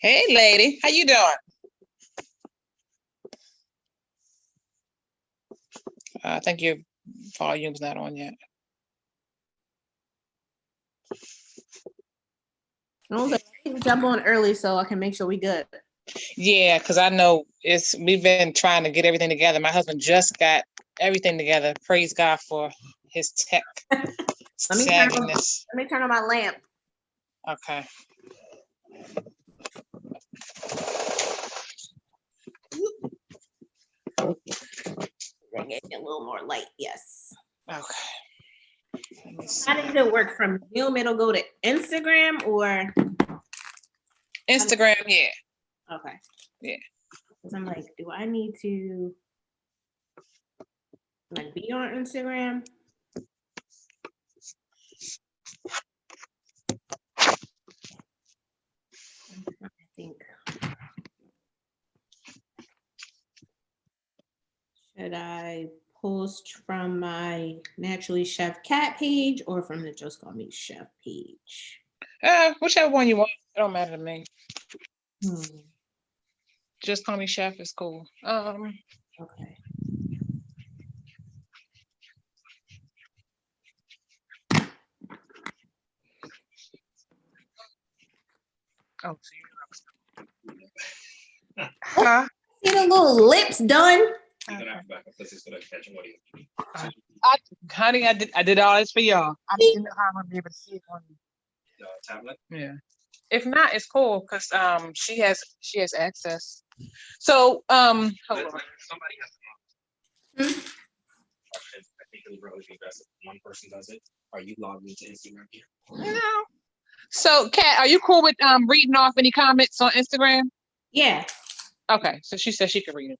Hey, lady, how you doing? I think your volume's not on yet. Jump on early so I can make sure we good. Yeah, because I know we've been trying to get everything together. My husband just got everything together. Praise God for his tech savviness. Let me turn on my lamp. Okay. Bring it a little more light, yes. Okay. How does it work from Zoom? It'll go to Instagram or Instagram, yeah. Okay. Yeah. Because I'm like, do I need to be on Instagram? I think. Should I post from my Naturally Chef Cat page or from the Just Call Me Chef page? Whichever one you want. It don't matter to me. Hmm. Just Call Me Chef is cool. Okay. Oh, so huh? See the little lips done? Honey, I did all this for y'all. I didn't know how I'm gonna be able to see it on the tablet. Yeah. If not, it's cool because she has access. So hold on. Somebody has to. I think it would really be best if one person does it. Are you logged into Instagram here? No. So, Kat, are you cool with reading off any comments on Instagram? Yeah. Okay, so she said she could read it.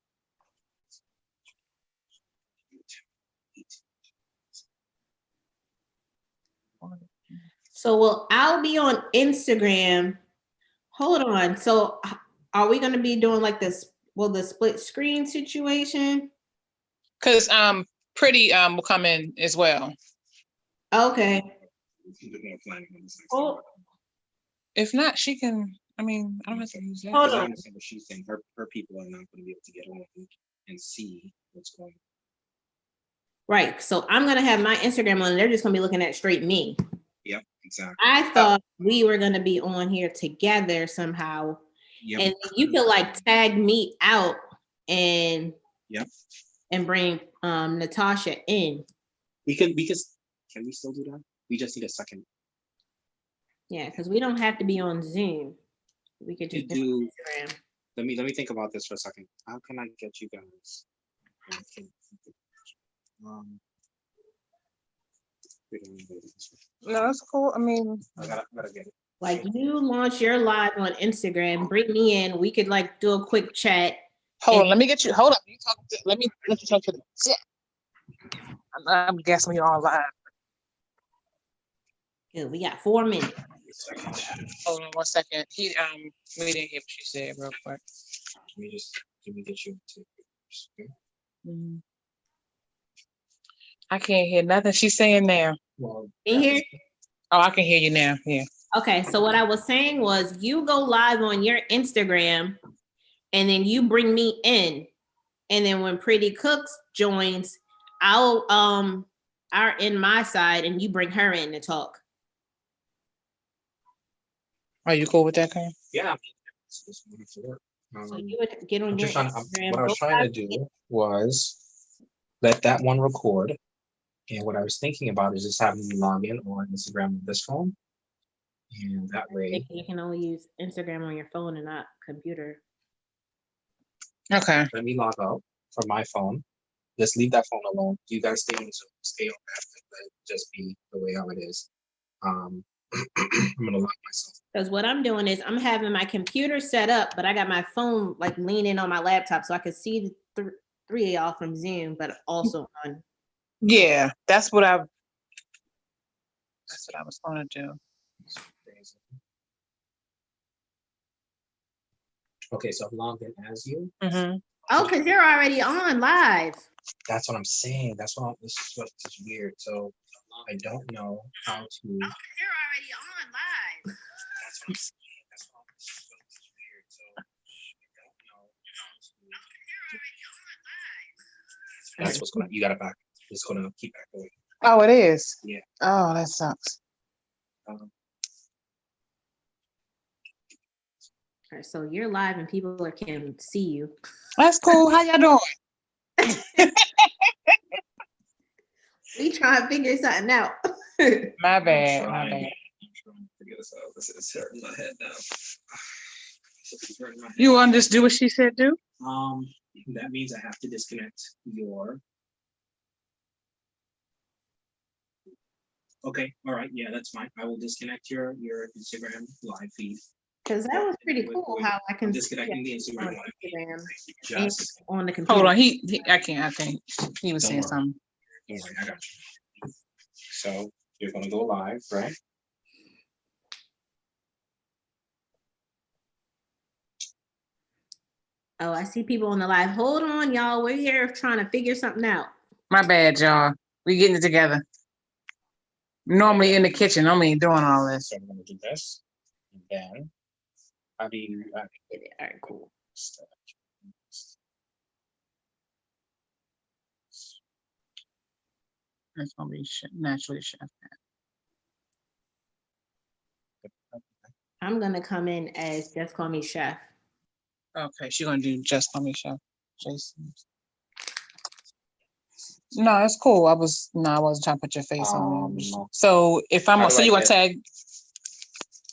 So, well, I'll be on Instagram. Hold on. So, are we going to be doing like this? Well, the split screen situation? Because Pretty will come in as well. Okay. Oh. If not, she can. I mean, I don't have to use that. Hold on. I understand what she's saying. Her people are not going to be able to get on and see what's going on. Right. So I'm going to have my Instagram on. They're just going to be looking at straight me. Yep, exactly. I thought we were going to be on here together somehow. Yep. And you could like tag me out and and bring Natasha in. We can, because can we still do that? We just need a second. Yeah, because we don't have to be on Zoom. We could just do Instagram. Let me think about this for a second. How can I get you guys? No, that's cool. I mean, I gotta get it. Like you launch your live on Instagram, bring me in. We could like do a quick chat. Hold on, let me get you. Hold up. Let me let you talk to the chat. I'm guessing you're all live. Good. We got 4 minutes. Hold on 1 second. We didn't hear what she said real quick. Let me get you to I can't hear nothing she's saying now. Well, can you hear? Oh, I can hear you now. Yeah. Okay, so what I was saying was you go live on your Instagram, and then you bring me in, and then when Pretty Cooks joins, I'll are in my side, and you bring her in to talk. Are you cool with that, Karen? Yeah. It's moving forward. So you would get on I'm your just trying, Instagram. what I was go trying to live. do was let that one record. And what I was thinking about is just having me log in on Instagram with this phone. And that way, You can only use Instagram on your phone and not computer. Okay. let me log out from my phone. Just leave that phone alone. You guys stay on Zoom, stay on that, let it just be the way how it is. I'm gonna lock myself. Because what I'm doing is I'm having my computer set up, but I got my phone like leaning on my laptop so I can see the three of y'all from Zoom, but also on. Yeah, that's what I was gonna do. Okay, so I've logged in as you. Mm-hmm. Oh, because you're already on live. That's what I'm saying. This is what is weird. So I don't know how to. You're already on live. That's what I'm saying. That's what is weird. So I don't know how to. That's what's gonna. You got it back. It's gonna keep back going. Oh, it is. Yeah. Oh, that sucks. Um, All right, so you're live and people can see you. That's cool. How y'all doing? We trying to figure something out. My bad. I'm My trying bad. to figure this out. This is hurting my head now. This is hurting my head. You want to just do what she said do? That means I have to disconnect your. Okay, all right, yeah, that's fine. I will disconnect your Instagram live feed. Because that was pretty cool how I can see Disconnecting the Instagram on live feed. Instagram and Just on the computer. Hold on. I can't. He was Don't saying worry. something. don't worry, I got you. So you're gonna go live, right? Oh, I see people on the live. Hold on, y'all. We're here trying to figure something out. My bad, y'all. We getting it together. Normally in the kitchen. I'm ain't doing all this. So I'm gonna do this. And then how do you All right, cool. It's gonna be naturally chef. I'm gonna come in as just call me chef. Okay, she's gonna do just call me chef. Jason. No, it's cool. I wasn't trying to put your face on there. So if I'm How do so I you want to get- tag.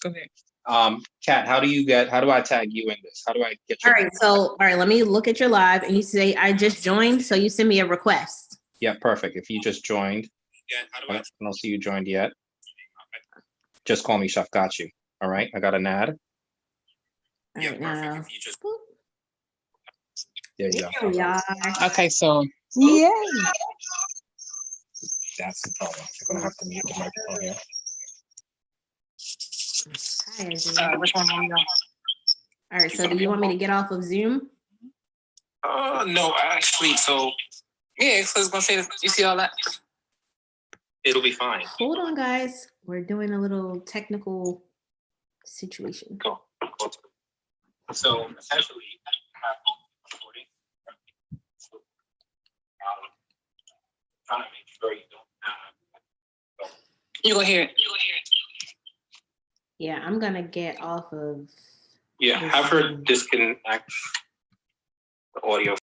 Go ahead. Kat, how do I tag you in this? How do I get All your right, so all right, let me look at your live and you say I just joined, so you send me a request. Yeah, perfect. If you just joined, I don't see you joined yet. Just call me Chef. Got you. All right, I got an ad. All right, now. There you go. There we are. Okay, so yeah. That's the problem. You're gonna have to mute the microphone here. Hi, Azure. Which one? All right, so do you want me to get off of Zoom? No, actually, so Yeah, so I was gonna say, you see all that? it'll be fine. Hold on, guys. We're doing a little technical situation. Cool. So essentially, I have recording. Trying to make sure you don't have. You gonna hear it. Yeah, I'm gonna get off of. Yeah, this have her Zoom. disconnect the audio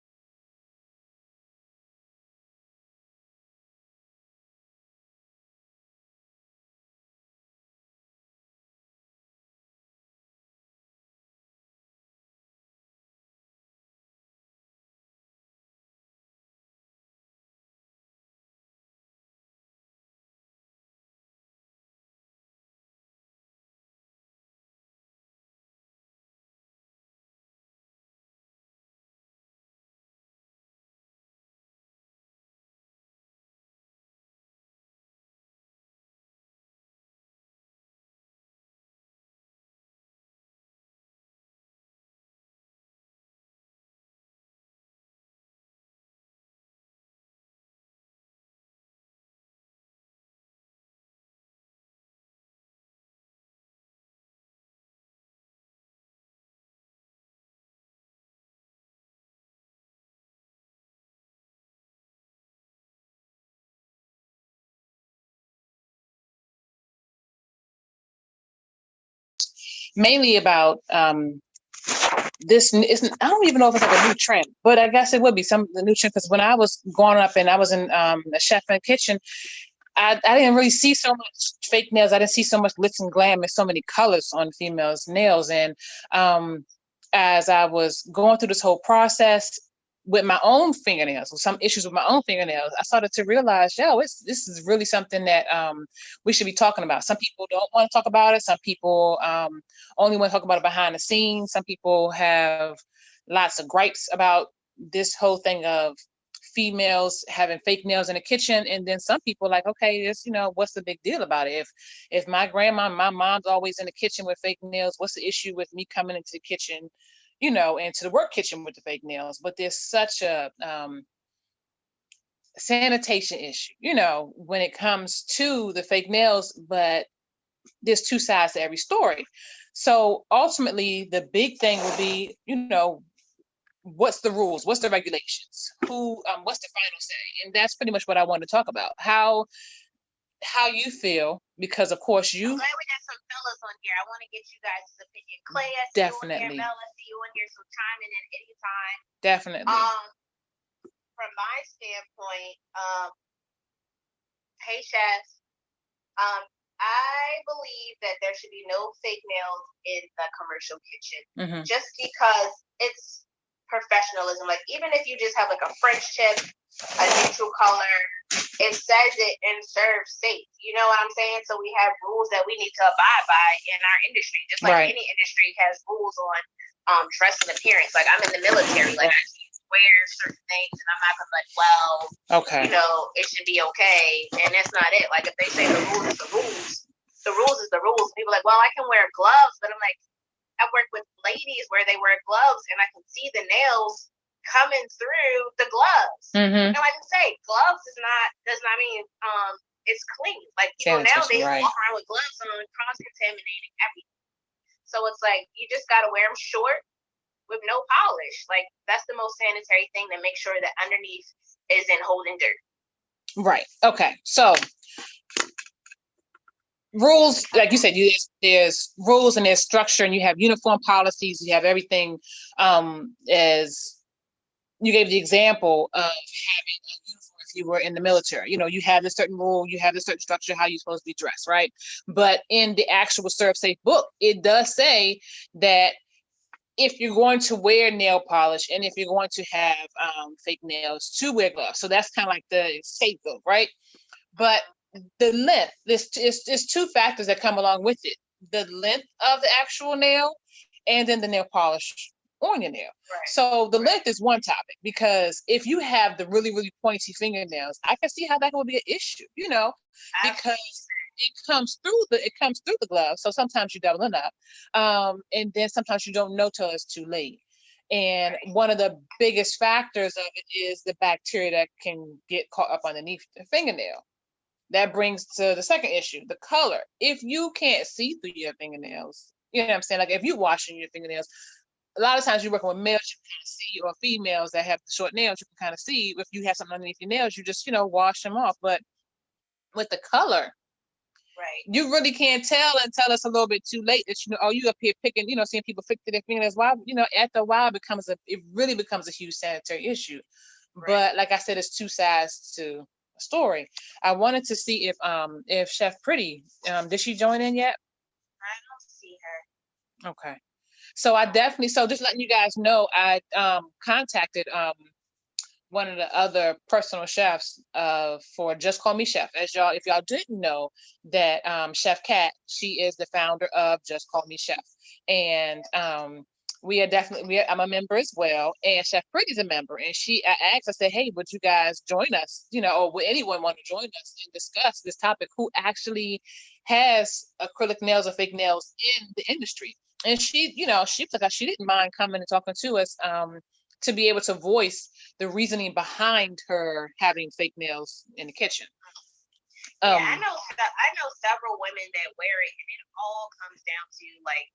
mainly about this isn't, I don't even know if it's like a new trend, but I guess it would be some the new trend, because when I was growing up and I was in a chef in the kitchen, I didn't really see so much fake nails. I didn't see so much glitz and glam and so many colors on females' nails. And as I was going through this whole process with my own fingernails, with some issues with my own fingernails, I started to realize, this is really something that we should be talking about. Some people don't want to talk about it. Some people only want to talk about it behind the scenes. Some people have lots of gripes about this whole thing of females having fake nails in the kitchen, and then some people like, okay, this, what's the big deal about it? If my mom's always in the kitchen with fake nails, what's the issue with me coming into the kitchen, into the work kitchen with the fake nails? But there's such a sanitation issue, when it comes to the fake nails, but there's two sides to every story. So ultimately the big thing will be, what's the rules? What's the regulations? What's the final say? And that's pretty much what I want to talk about. How you feel, because of course I'm glad we got some fellas on here. I want to get you guys' opinion. Clay, I see definitely. You on here. Mel, I see you on here, so chime in at any time. Definitely. From my standpoint, hey chef, I believe that there should be no fake nails in the commercial kitchen, just because it's professionalism. Like, even if you just have like a French tip, a neutral color, it says it and serve safe. You know what I'm saying? So we have rules that we need to abide by in our industry, just like any industry has rules on dress and appearance. Like, I'm in the military, like I can't wear certain things, and I'm not gonna be like, well, it should be okay, and that's not it. Like, if they say the rules is the rules, the rules is the rules. People are like, well, I can wear gloves, but I'm like, I work with ladies where they wear gloves, and I can see the nails coming through the gloves. And like I say, gloves does not mean it's clean. Like, people nowadays walk around with gloves on, cross-contaminating everything. So it's like, you just got to wear them short with no polish. Like, that's the most sanitary thing, to make sure that underneath isn't holding dirt. Right. Okay. So rules, like you said, there's rules and there's structure, and you have uniform policies. You have everything. As you gave the example of having a uniform if you were in the military, you have a certain rule, you have a certain structure, how you're supposed to be dressed, right? But in the actual Serve Safe book, it does say that if you're going to wear nail polish, and if you're going to have fake nails, to wear gloves. So that's kind of like the safe book, right? But the length, there's two factors that come along with it: the length of the actual nail, and then the nail polish on your nail. Right. So the length is one topic, because if you have the really, really pointy fingernails, I can see how that would be an issue, because it comes through the glove. So sometimes you're doubling up, and then sometimes you don't know till it's too late. And one of the biggest factors of it is the bacteria that can get caught up underneath the fingernail. That brings to the second issue, the color. If you can't see through your fingernails, you know what I'm saying? Like, if you're washing your fingernails, a lot of times you're working with males, you can kind of see, or females that have short nails, you can kind of see. If you have something underneath your nails, you just, wash them off. But with the color, you really can't tell until it's a little bit too late that, you up here picking, seeing people fix their fingernails. Why, after a while it really becomes a huge sanitary issue. But like I said, it's two sides to a story. I wanted to see if Chef Pretty, did she join in yet? I don't see her. Okay. So just letting you guys know, I contacted one of the other personal chefs for Just Call Me Chef. If y'all didn't know that, Chef Kat, she is the founder of Just Call Me Chef. And I'm a member as well, and Chef Pretty's a member. And I asked, I said, hey, would you guys join us, or would anyone want to join us and discuss this topic? Who actually has acrylic nails or fake nails in the industry? And she didn't mind coming and talking to us, to be able to voice the reasoning behind her having fake nails in the kitchen. Yeah, I know several women that wear it, and it all comes down to, like,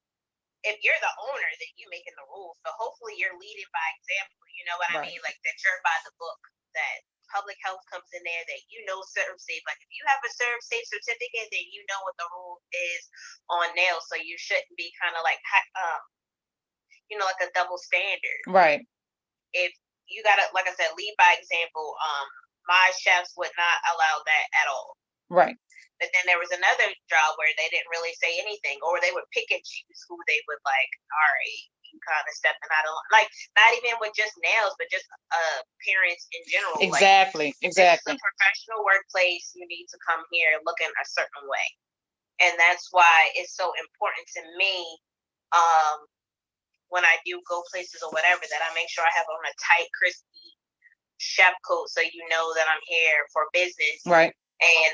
if you're the owner, then you're making the rules. So hopefully you're leading by example. You know what I mean? Like, that you're by the book, that public health comes in there, that serve safe. Like if you have a serve safe certificate, then you know what the rule is on nails, so you shouldn't be kind of like like a double standard. Right. If you gotta, like I said, lead by example. My chefs would not allow that at all. Right. But then there was another job where they didn't really say anything, or they would pick and choose who they would like. All right, you kind of stepping out of like, not even with just nails, but just appearance in general. Exactly. Like, this is a professional workplace. You need to come here looking a certain way, and that's why it's so important to me. When I do go places or whatever, that I make sure I have on a tight, crispy chef coat, so you know that I'm here for business. Right. And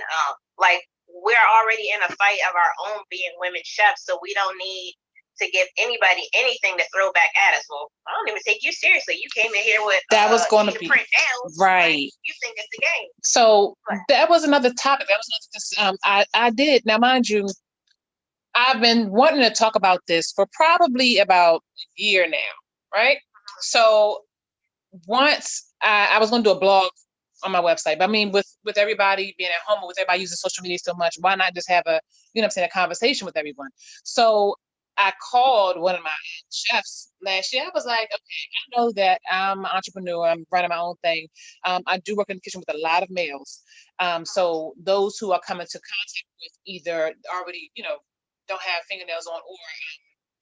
like, we're already in a fight of our own being women chefs, so we don't need to give anybody anything to throw back at us. Well, I don't even take you seriously. You came in here with that was going to be print nails, right. Like, you think it's the game. So that was another topic. That was another. I did. Now, mind you, I've been wanting to talk about this for probably about a year now, right? Mm-hmm. So once I was going to do a blog on my website, but I mean, with everybody being at home, with everybody using social media so much, why not just have a conversation with everyone? So I called one of my chefs last year. I was like, okay, I know that I'm an entrepreneur. I'm running my own thing. I do work in the kitchen with a lot of males. So those who are coming to contact with either already, don't have fingernails on, or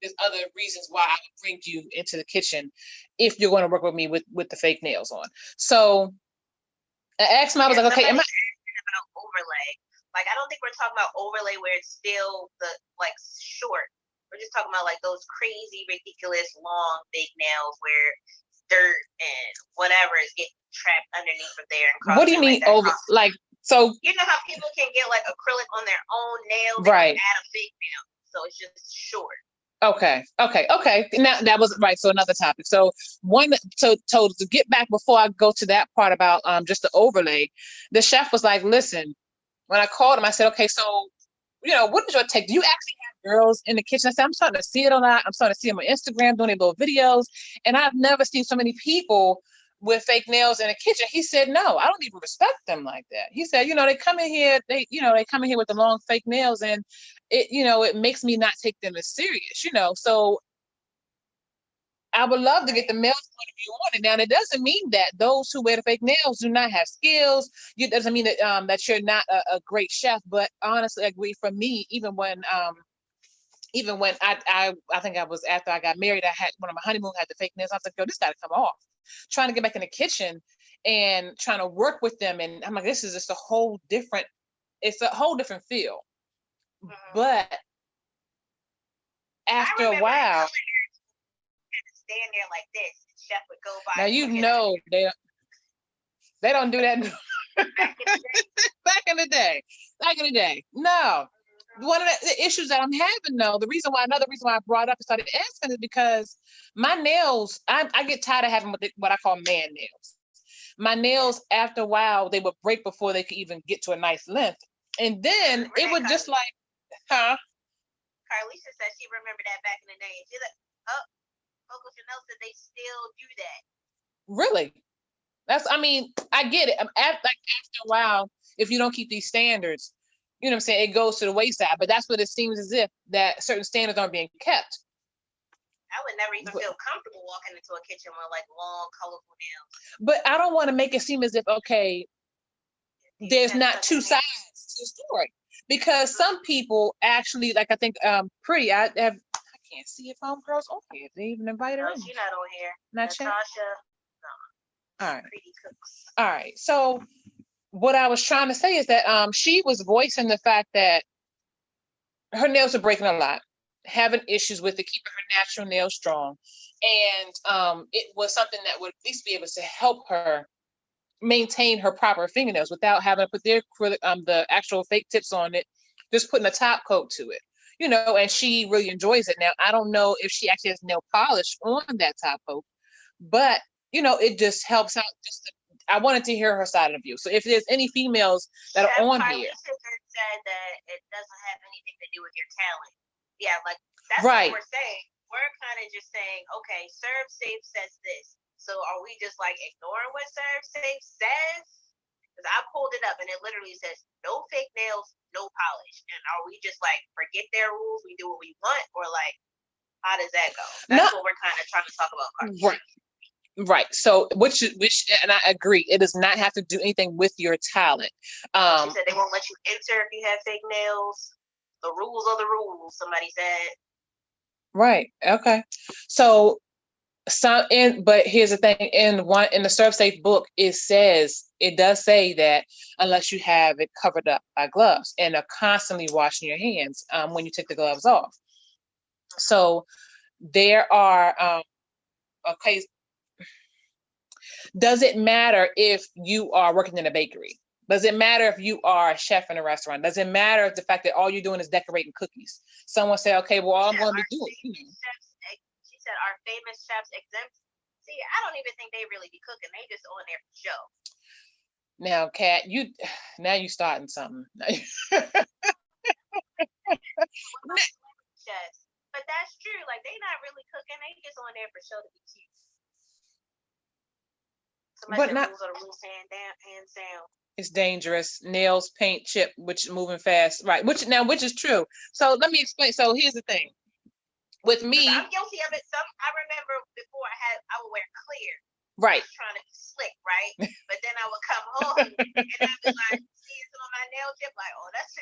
there's other reasons why I would bring you into the kitchen if you're going to work with me with the fake nails on. So I asked him, I was like, okay, am I about overlay? Like, I don't think we're talking about overlay where it's still the like short. We're just talking about like those crazy, ridiculous, long, big nails where dirt and whatever is getting trapped underneath of there. And what do you mean over? Like, so you know how people can get like acrylic on their own nail, right? Add a fake nail, so it's just short. Okay. Now that was right. So another topic. So to get back before I go to that part about just the overlay, the chef was like, listen, when I called him, I said, okay, so what is your take? Do you actually have girls in the kitchen? I said, I'm starting to see it a lot. I'm starting to see them on Instagram doing their little videos, and I've never seen so many people with fake nails in the kitchen. He said, no, I don't even respect them like that. He said, they come in here, they come in here with the long fake nails, and it makes me not take them as serious, So I would love to get the male's point of view on it. Now, it doesn't mean that those who wear the fake nails do not have skills. It doesn't mean that that you're not a great chef. But honestly, I agree. For me, even when I think I was after I got married, I had one of my honeymoon had the fake nails. I was like, yo, this got to come off. Trying to get back in the kitchen and trying to work with them, and I'm like, this is just a whole different. It's a whole different feel. Mm-hmm. But after a while. Stand there like this, the chef would go by. Now they don't do that back in the day. No. One of the issues that I'm having though, another reason why I brought up and started asking is because my nails, I get tired of having what I call man nails. My nails, after a while, they would break before they could even get to a nice length. And then it would just like, huh? Carlisa said she remembered that back in the day. And she's like, oh, Coco Chanel said they still do that. Really? I get it. After a while, if you don't keep these standards, you know what I'm saying, it goes to the wayside. But that's what it seems as if that certain standards aren't being kept. I would never even feel comfortable walking into a kitchen with like long, colorful nails. But I don't want to make it seem as if, okay, there's not two sides to the story. Because some people actually, like I think Pretty, I can't see if homegirls on here. They even invited her. No, she's not on here. Natasha? No. All right. Pretty cooks. All right. So what I was trying to say is that she was voicing the fact that her nails are breaking a lot, having issues with it, keeping her natural nails strong. And it was something that would at least be able to help her maintain her proper fingernails without having to put the actual fake tips on it, just putting a top coat to it. And she really enjoys it. Now, I don't know if she actually has nail polish on that top coat, but, it just helps out. I wanted to hear her side of the view. So if there's any females that are on here. Said that it doesn't have anything to do with your talent. Yeah, like that's right. What we're saying. We're kind of just saying, okay, Serve Safe says this. So are we just like ignoring what Serve Safe says? and it literally says no fake nails, no polish. And are we just like forget their rules, we do what we want, or like how does that go? That's what we're kind of trying to talk about. Right. So which and I agree, it does not have to do anything with your talent. She said they won't let you enter if you have fake nails. The rules are the rules, somebody said. Right. Okay. So but here's the thing, in the Serve Safe book, it does say that unless you have it covered up by gloves and are constantly washing your hands when you take the gloves off. So there are okay. Does it matter if you are working in a bakery? Does it matter if you are a chef in a restaurant? Does it matter if the fact that all you're doing is decorating cookies? Someone say, okay, well, all I'm going to be doing. She said our famous chefs exempt. See, I don't even think they really be cooking. They just on there for show. Now, Kat, now you starting something. Chefs. But that's true. Like, they not really cooking. They just on there for show to be cute. Somebody said rules are the rules, hands down. It's dangerous. Nails, paint, chip, which is moving fast. Right. Which is true. So let me explain. So here's the thing. With me, I'm guilty of it. I remember before I would wear clear. Right. Trying to be slick, right? But then I would come home and I'd be like, see it on my nail chip, like, oh, that's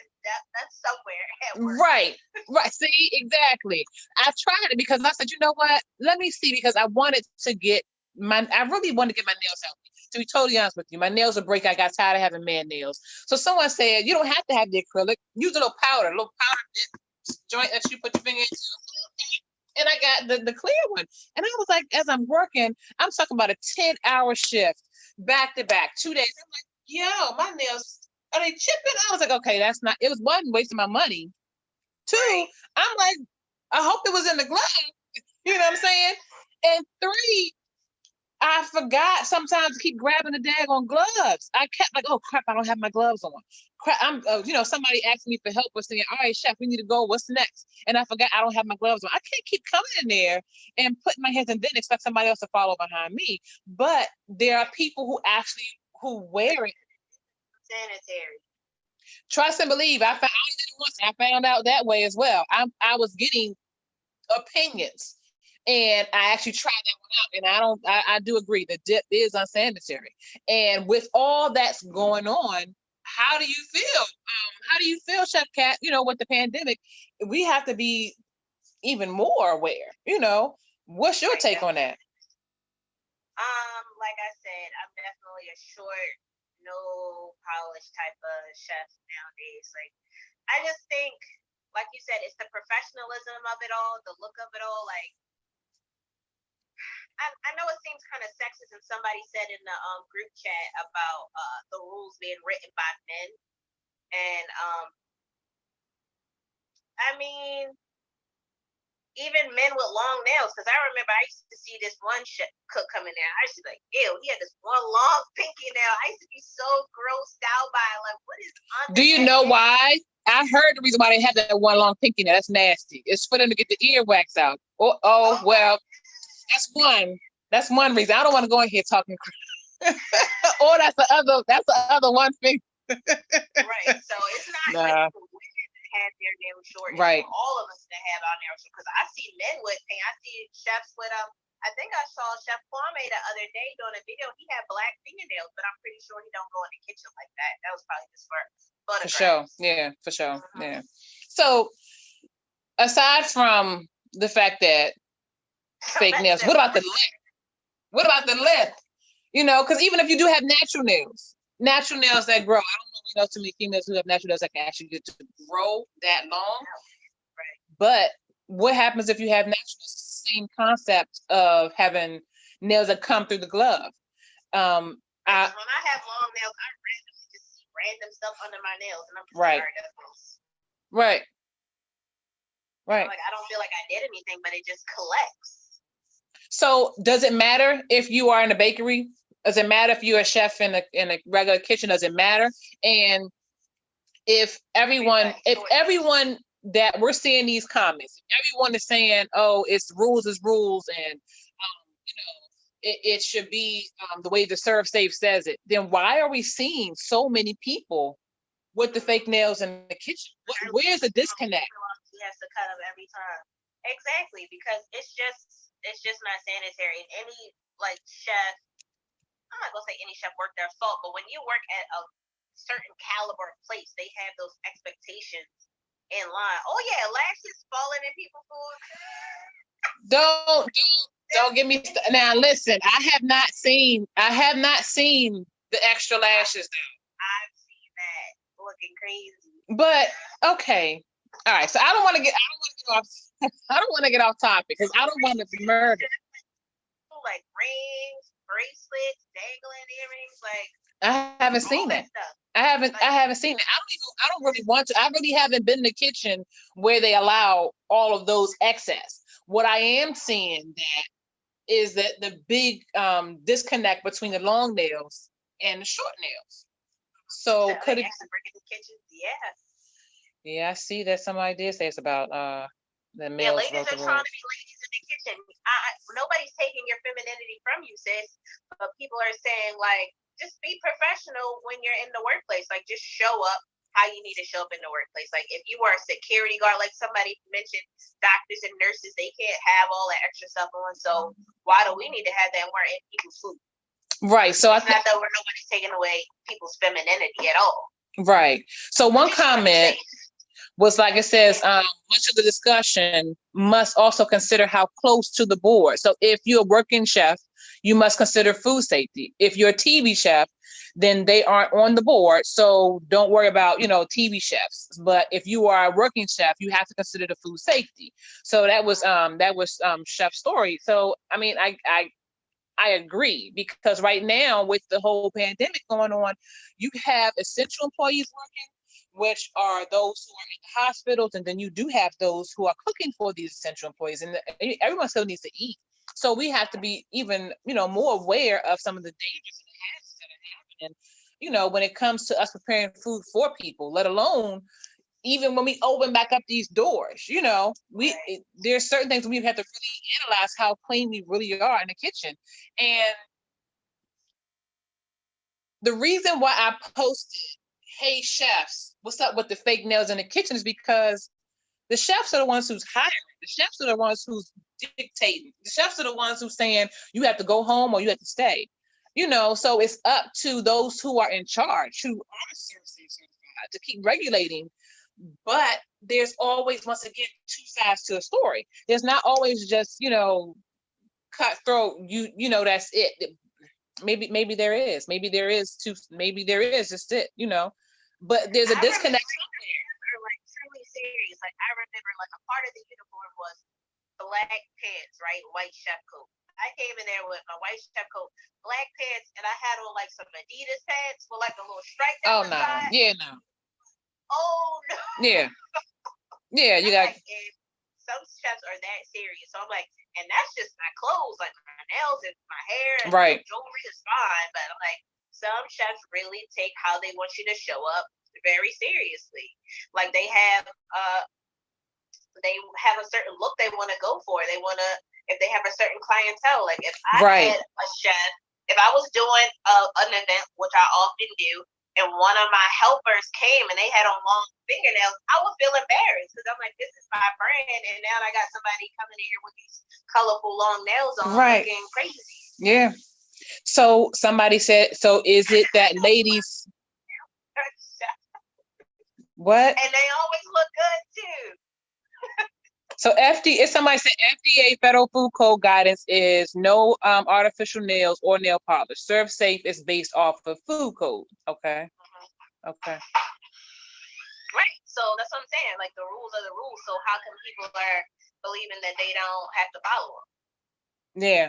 somewhere at work. Right. See, exactly. I tried it because I said, you know what? Let me see, because I wanted to get I really wanted to get my nails healthy. To be totally honest with you, my nails are break. I got tired of having man nails. So someone said, you don't have to have the acrylic. Use a little powder dip joint that you put your finger into. And I got the clear one. And I was like, as I'm working, I'm talking about a 10-hour shift, back to back, 2 days. I'm like, yo, my nails, are they chipping? I was like, okay, that's not, it was one, wasting my money. Two, I'm like, I hope it was in the glove. You know what I'm saying? And three, I forgot sometimes to keep grabbing the daggone gloves. I kept like, oh crap, I don't have my gloves on. Crap, I'm, somebody asked me for help with saying, all right, chef, we need to go. What's next? And I forgot I don't have my gloves on. I can't keep coming in there and putting my hands and then expect somebody else to follow behind me. But there are people who wear it. Sanitary. Trust and believe. I found out that way as well. I was getting opinions. And I actually tried that one out, and I do agree the dip is unsanitary. And with all that's going on, how do you feel? How do you feel, Chef Kat? With the pandemic, we have to be even more aware. What's your take on that? Like I said, I'm definitely a short, no polish type of chef nowadays. Like, I just think, like you said, it's the professionalism of it all, the look of it all. Like, I know it seems kind of sexist, and somebody said in the group chat about the rules being written by men, and I mean, even men with long nails, because I remember I used to see this one cook come in there. I used to be like, ew, he had this one long pinky nail. I used to be so grossed out by it. Like, what is under Do you know why? I heard the reason why they had that one long pinky nail. That's nasty. It's for them to get the earwax out. Well, that's one reason. I don't want to go in here talking crap. Or that's the other one thing. Right. So it's not have their nails short. Right. All of us that have our nails short. Because I see men with paint. I see chefs with I think I saw Chef Kwame the other day doing a video. He had black fingernails, but I'm pretty sure he don't go in the kitchen like that. That was probably just for photographs. For sure. Yeah, for sure. Mm-hmm. Yeah. So aside from the fact that fake nails, what about the length? What about the length? Because even if you do have natural nails that grow, I don't know too many females who have natural nails that can actually get to grow that long. Right. But what happens if you have natural nails? It's the same concept of having nails that come through the glove. When I have long nails, I randomly just see random stuff under my nails, and I'm just right. Like, that's gross. Right. Right. Like, I don't feel like I did anything, but it just collects. So does it matter if you are in a bakery? Does it matter if you're a chef in a regular kitchen? Does it matter? And if everyone that we're seeing these comments, everyone is saying, oh, it's rules is rules, and it should be the way the Serve Safe says it, then why are we seeing so many people with the fake nails in the kitchen? Where's the disconnect? He has to cut them every time. Exactly, because it's just not sanitary. And any like chef, I'm not gonna say any chef work their fault, but when you work at a certain caliber place, they have those expectations in line. Oh yeah, lashes falling in people's food. Don't give me now. Listen, I have not seen the extra lashes though. I've seen that looking crazy. But okay, all right. So I don't want to get off. I don't want to get off topic because I don't want to be murdered. Like rings, bracelets, dangling earrings, like I haven't seen it. I haven't seen it. I don't really want to. I really haven't been in the kitchen where they allow all of those excess. What I am seeing that is that the big disconnect between the long nails and the short nails. So could it break in the kitchen? Yeah. Yeah, I see that somebody did say it's about the males. Yeah, ladies are trying to be ladies in the kitchen. Nobody's taking your femininity from you, sis. But people are saying like, just be professional when you're in the workplace. Like, just show up how you need to show up in the workplace. Like, if you are a security guard, like somebody mentioned, doctors and nurses, they can't have all that extra stuff on. So why do we need to have that when we're in people's food? Right. So it's not that nobody's taking away people's femininity at all. Right. So one comment was like, it says, much of the discussion must also consider how close to the board. So if you're a working chef, you must consider food safety. If you're a TV chef, then they aren't on the board. So don't worry about, TV chefs. But if you are a working chef, you have to consider the food safety. So that was Chef's story. So, I mean, I agree, because right now with the whole pandemic going on, you have essential employees working, which are those who are in the hospitals, and then you do have those who are cooking for these essential employees, and everyone still needs to eat. So we have to be even, more aware of some of the dangers and the hazards that are happening, when it comes to us preparing food for people, let alone even when we open back up these doors. There's certain things we have to really analyze how clean we really are in the kitchen. And the reason why I posted, hey chefs, what's up with the fake nails in the kitchen, is because the chefs are the ones who's hiring. The chefs are the ones who's dictating. The chefs are the ones who's saying you have to go home or you have to stay. So it's up to those who are in charge, who are certified, to keep regulating. But there's always, once again, two sides to a story. There's not always just, cutthroat, that's it. Maybe there is. Maybe there is just it, but there's a disconnect somewhere. They're like truly serious. Like, I remember like a part of the uniform was black pants, right? White chef coat. I came in there with my white chef coat, black pants, and I had on like some Adidas pants with like a little stripe down the side. Yeah, no. Oh no. Yeah. Yeah, you got. Some chefs are that serious. So I'm like, and that's just my clothes, like my nails and my hair and right. Jewelry is fine, but I'm like, some chefs really take how they want you to show up very seriously. Like they have a certain look they want to go for. They want to, if they have a certain clientele, like if I had a chef, if I was doing an event, which I often do, and one of my helpers came and they had on long fingernails, I would feel embarrassed because I'm like, this is my friend, and now I got somebody coming in here with these colorful long nails on, looking crazy. Yeah. So somebody said, so is it that ladies? What? And they always look good too. So somebody said FDA Federal Food Code guidance is no artificial nails or nail polish. Serve Safe is based off of food code. Okay. Okay. Right. So that's what I'm saying. Like, the rules are the rules. So how come people are believing that they don't have to follow them? Yeah.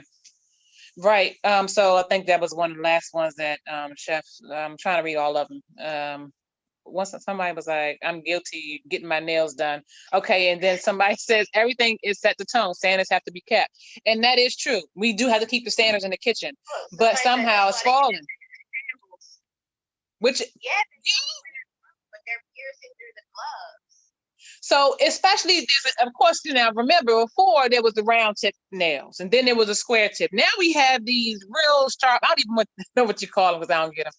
Right. So I think that was one of the last ones that chefs. I'm trying to read all of them. Once somebody was like, I'm guilty getting my nails done. Okay. And then somebody says everything is set to tone. Standards have to be kept. And that is true. We do have to keep the standards in the kitchen, but somehow it's falling. Which, yeah, but they're piercing through the gloves. So especially, of course, remember before there was the round tip nails and then there was a square tip. Now we have these real sharp, I don't even know what you call them because I don't get them.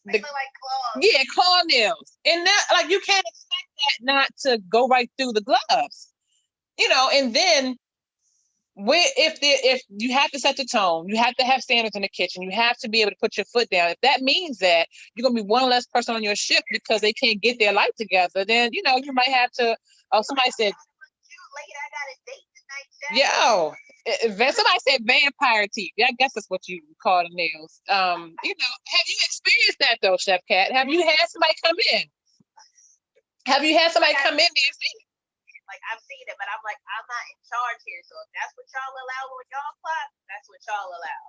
They look like claws. Yeah, claw nails. And that, like, you can't expect that not to go right through the gloves. And then if you have to set the tone, you have to have standards in the kitchen, you have to be able to put your foot down. If that means that you're gonna be one less person on your shift because they can't get their life together, then you might have to. Oh, somebody said, somebody said vampire teeth. Yeah, I guess that's what you call the nails. Have you experienced that though, Chef Cat? Have you had somebody come in? Have you had somebody come in there and see it? Like, I've seen it, but I'm like, I'm not in charge here. So if that's what y'all allow when y'all clock, that's what y'all allow.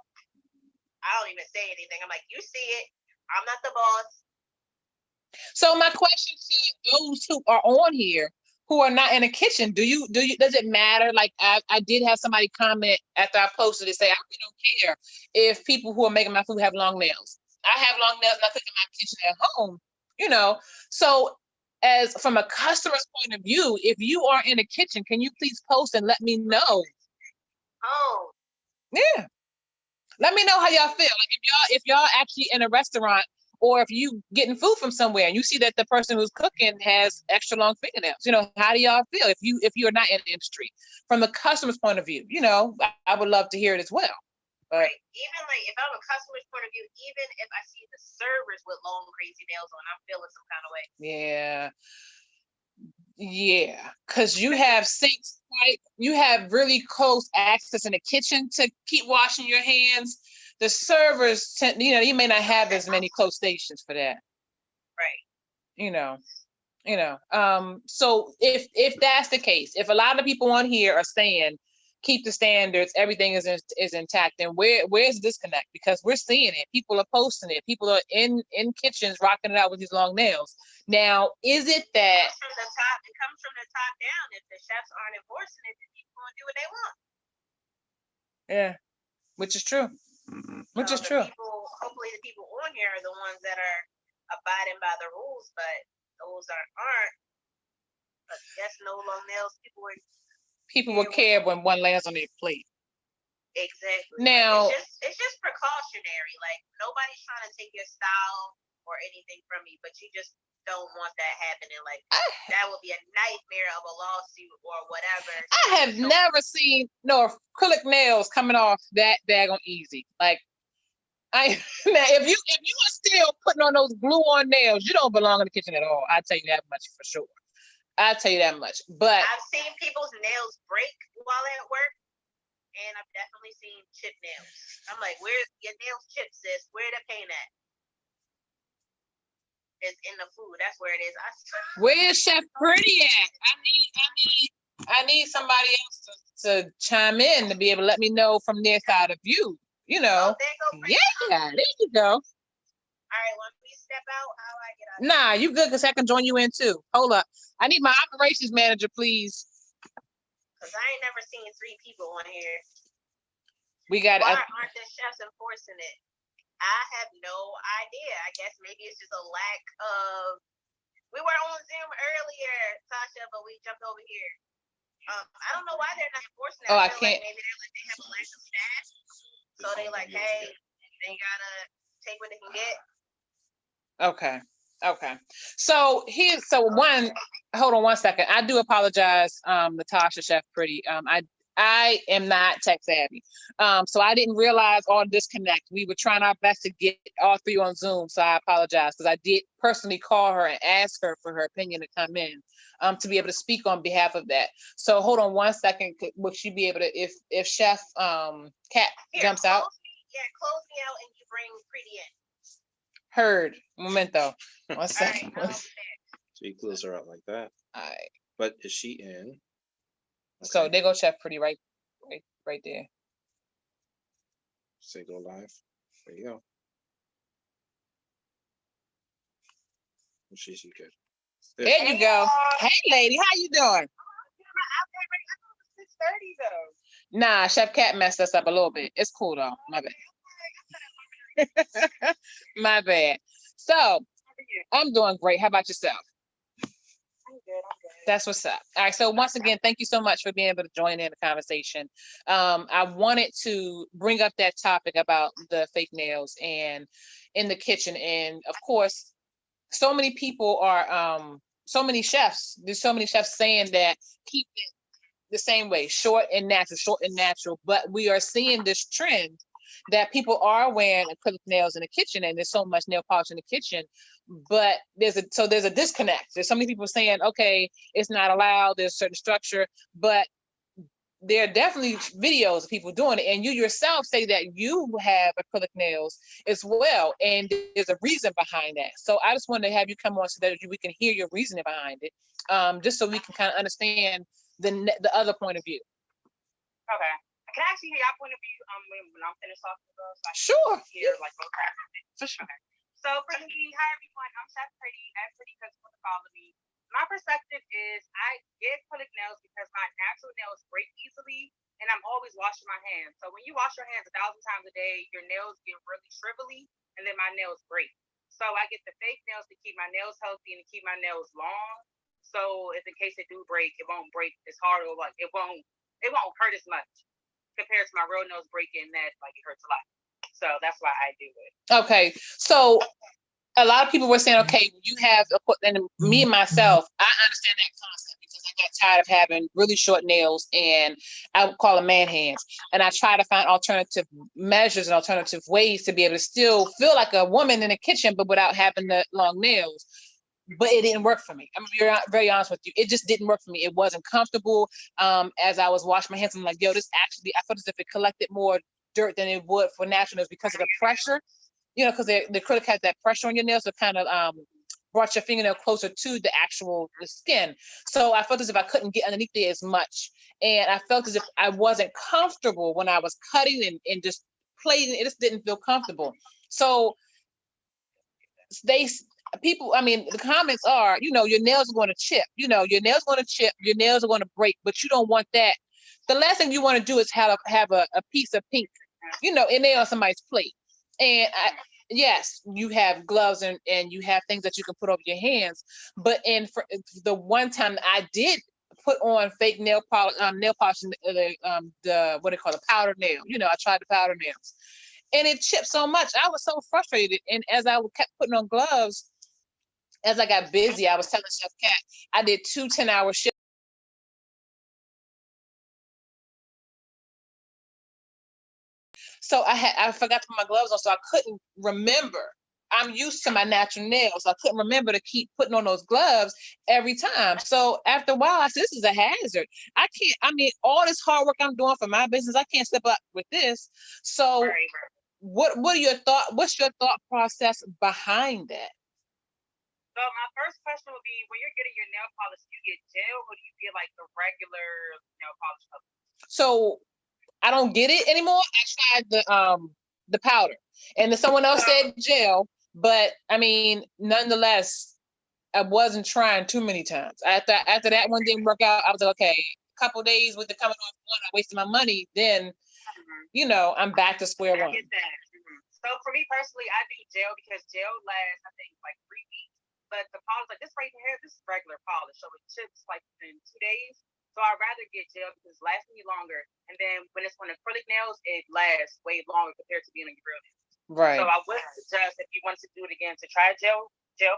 I don't even say anything. I'm like, you see it. I'm not the boss. So my question to those who are on here who are not in the kitchen, does it matter? Like, I did have somebody comment after I posted it, say, I really don't care if people who are making my food have long nails. I have long nails and I cook in my kitchen at home, So as from a customer's point of view, if you are in the kitchen, can you please post and let me know? Oh. Yeah. Let me know how y'all feel. Like if y'all actually in a restaurant or if you getting food from somewhere and you see that the person who's cooking has extra long fingernails, how do y'all feel if you're not in the industry? From the customer's point of view, I would love to hear it as well. But right. Even like if I'm a customer's point of view, even if I see the servers with long crazy nails on, I'm feeling some kind of way. Yeah, because you have sinks, right? You have really close access in the kitchen to keep washing your hands. The servers tend, you may not have as many close stations for that. Right. So if that's the case, if a lot of people on here are saying keep the standards, everything is intact, then where's the disconnect? Because we're seeing it. People are posting it. People are in kitchens rocking it out with these long nails. Now, is it that it comes from the top down? If the chefs aren't enforcing it, then people gonna do what they want. Yeah, which is true. Which is true. Hopefully the people on here are the ones that are abiding by the rules, but those aren't. But yes, no long nails. People will care when one lands on their plate. Exactly. Now it's just precautionary. Like, nobody's trying to take your style or anything from you, but you just don't want that happening. Like, that would be a nightmare of a lawsuit or whatever. I have never seen acrylic nails coming off that daggone easy. Like, now if you are still putting on those glue-on nails, you don't belong in the kitchen at all. I tell you that much for sure. I'll tell you that much. But I've seen people's nails break while at work, and I've definitely seen chip nails. I'm like, where's your nails chipped, sis? Where the paint at? It's in the food. That's where it is. Where's Chef Pretty at? I need somebody else to chime in to be able to let me know from their side of view. Oh, there go Pretty. Yeah, there you go. All right, once we step out, how do I get out? Nah, you good, because I can join you in too. Hold up. I need my operations manager, please. Because I ain't never seen 3 people on here. We got. Why aren't the chefs enforcing it? I have no idea. I guess maybe it's just a lack of. We were on Zoom earlier, Tasha, but we jumped over here. I don't know why they're not enforcing it. Oh, I can't. Like maybe they have a lack of staff, so they like, hey, they gotta take what they can get. Okay. So hold on one second. I do apologize, Natasha, Chef Pretty. I am not tech savvy. So I didn't realize all disconnect. We were trying our best to get all 3 on Zoom. So I apologize, because I did personally call her and ask her for her opinion to come in, to be able to speak on behalf of that. So hold on one second. Would she be able to, if Chef Cat jumps out? Close me out and you bring Pretty in. Heard. Momento. 1 second. Right, so you close her out like that. All right. But is she in? Okay. So they go Chef Pretty right there. Say go live. There you go. She's good. There you go. Hey, lady, how you doing? 6:30 though. Nah, Chef Cat messed us up a little bit. It's cool though. My bad. My bad. So I'm doing great. How about yourself? I'm good. That's what's up. All right. So once again, thank you so much for being able to join in the conversation. I wanted to bring up that topic about the fake nails and in the kitchen. And of course, so many people are, so many chefs, there's so many chefs saying that keep it the same way, short and natural. But we are seeing this trend that people are wearing acrylic nails in the kitchen, and there's so much nail polish in the kitchen. But there's a disconnect. There's so many people saying, okay, it's not allowed. There's a certain structure, but there are definitely videos of people doing it, and you yourself say that you have acrylic nails as well, and there's a reason behind that. So I just wanted to have you come on so that we can hear your reasoning behind it, just so we can kind of understand the other point of view. Okay. Can I actually hear your point of view when I'm finished talking about it? Sure. Hear, like, both sides of it? For sure. Okay. So for me, hi everyone, I'm Chef Pretty, and Pretty because you want to follow me. My perspective is I get acrylic nails because my natural nails break easily, and I'm always washing my hands. So when you wash your hands 1,000 times a day, your nails get really shrivelly, and then my nails break. So I get the fake nails to keep my nails healthy and to keep my nails long. So if in case they do break, it won't break as hard, or like it won't hurt as much compared to my real nails breaking that like it hurts a lot. So that's why I do it. Okay. So a lot of people were saying, okay, you have, and me and myself, I understand that concept because I got tired of having really short nails, and I would call them man hands. And I try to find alternative measures and alternative ways to be able to still feel like a woman in the kitchen, but without having the long nails. But it didn't work for me. I'm gonna be very honest with you. It just didn't work for me. It wasn't comfortable. As I was washing my hands, I'm like, yo, this actually, I felt as if it collected more dirt than it would for natural nails because of the pressure. Because the acrylic has that pressure on your nails, so kind of brought your fingernail closer to the skin. So I felt as if I couldn't get underneath there as much. And I felt as if I wasn't comfortable when I was cutting and just plating. It just didn't feel comfortable. So the comments are, your nails are going to chip, your nails are going to chip, your nails are going to break, but you don't want that. The last thing you want to do is have a piece of pink, in there on somebody's plate. And yes, you have gloves and you have things that you can put over your hands. But for the one time I did put on fake nail polish, the what do you call it, powder nail. I tried the powder nails, and it chipped so much. I was so frustrated. And as I kept putting on gloves, as I got busy, I was telling Chef Cat, I did 2 10-hour shifts. So I forgot to put my gloves on, so I couldn't remember. I'm used to my natural nails. So I couldn't remember to keep putting on those gloves every time. So after a while, I said, this is a hazard. All this hard work I'm doing for my business, I can't step up with this. So what's your thought process behind that? So my first question would be, when you're getting your nail polish, do you get gel or do you get like the regular nail polish color? So I don't get it anymore. I tried the powder, and then someone else said gel, but nonetheless, I wasn't trying too many times. After that one didn't work out, I was like, okay, a couple days with the coming off one, I wasted my money. Then, I'm back to square one. I get that. So for me personally, I do gel because gel lasts, I think, like 3 weeks. But the polish, like this right here, this is regular polish, so it chips like in 2 days. So I'd rather get gel because it lasts me longer. And then when it's on acrylic nails, it lasts way longer compared to being on your real nails. Right. So I would suggest, if you want to do it again, to try gel